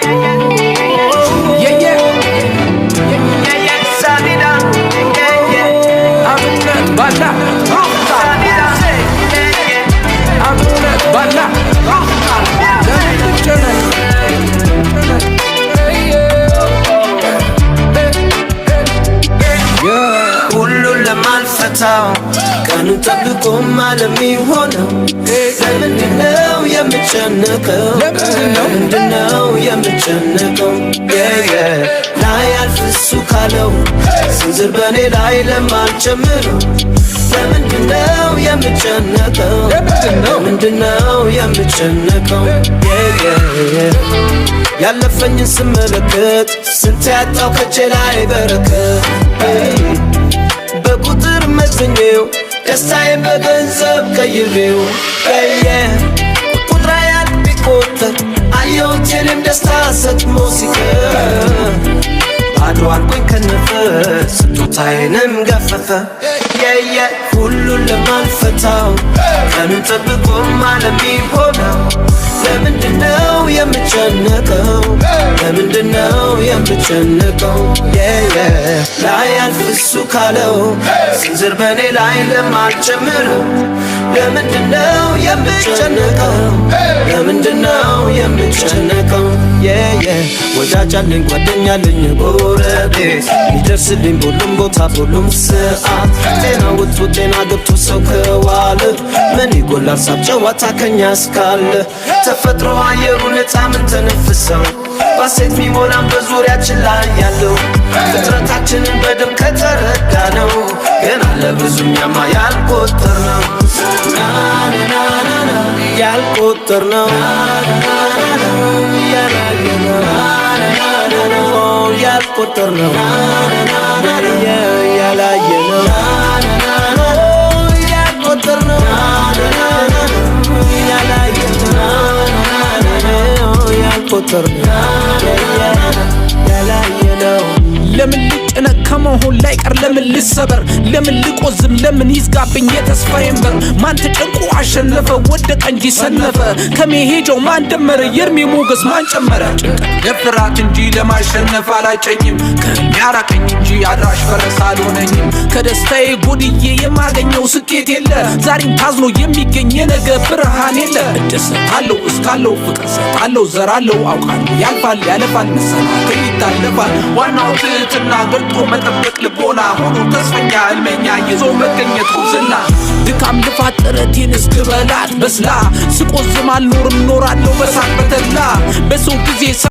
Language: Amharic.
Can't ጠብቆ ማለሚሆነው ለምንድነው የምጨነቀው ለምንድነው የምጨነቀው ላይ አልፍሱ ካለው ስንዝር በኔ ላይ ለማልጨምረው ለምንድነው የምጨነቀው ለምንድነው የምጨነቀው ያለፈኝን ስመለከት ስንት ያጣው ከቼ ላይ በረከት በቁጥር መዝኜው ደስታዬን በገንዘብ ቀይሬው ቁጥር ያህል ቢቆጠር አየሁት የኔም ደስታ ሰጥሞ ሲቀር ባዶ አድርጎኝ ከነፈ ስጦታዬንም ገፈፈ ሁሉን ለማልፈታው ቀኑን ጠብቆ ማለሚሆነው ለምንድነው የምጨነቀው ለምንድነው የምጨነቀው ላይ አልፍሱ ካለው ስንዝር በኔ ላይ ለማልጨምረው ለምንድነው የምጨነቀው ለምንድነው የምጨነቀው ወዳጅ አለኝ ጓደኛ አለኝ ጎረቤት ሚደርስልኝ ሁሉም ቦታ ሁሉም ሰዓት ጤና ወጥቶ ጤና ገብቶ ሰው ከዋለ ምን ይጎላል ሳብ ጨዋታ ከኛ እስካለ ተፈጥሮ አየሩ ነፃ ምን ተነፍሰው ባሴት ሚሞላን በዙሪያችን ላይ ያለው ፍጥረታችንን በደም ከተረዳ ነው ገና ለብዙኛማ ያልቆጠርነው ያልቆጠርነው ያልቆጠርነው ያላየነው ያልቆጠርነው ያላየነው ለምን ልጨነቅ ከመሆን ላይ ቀር ለምን ልሰበር ለምን ልቆዝም ለምን ይዝጋብኝ የተስፋዬን በር ማን ተጨንቆ አሸነፈ ወደቀ እንጂ ሰነፈ ከመሄጃው ማን ደመረ የእድሜ ሞገስ ማን ጨመረ ጭንቀት ለፍራት እንጂ ለማሸነፍ አላጨኝም ከሚያራቀኝ እንጂ አድራሽ ፈረስ አልሆነኝም ከደስታዬ ጎድዬ የማገኘው ስኬት የለ ዛሬም ታዝኖ የሚገኝ የነገ ብርሃን የለ እደሰታለሁ እስካለው ፍቅር ሰጣለሁ ዘራለሁ አውቃለሁ ያልፋል ያለፋል መሰናክል ይታለፋል ዋናው ትህትና ገልጦ መጠበቅ ልቦና ሆኖ ተስፈኛ ህልመኛ ይዞ መገኘት ጉብዝና ድካም ልፋት ጥረቴን እስክበላት በስላ ስቆዝም አልኖርም ኖራለሁ በሳቅ በተድላ በሰው ጊዜ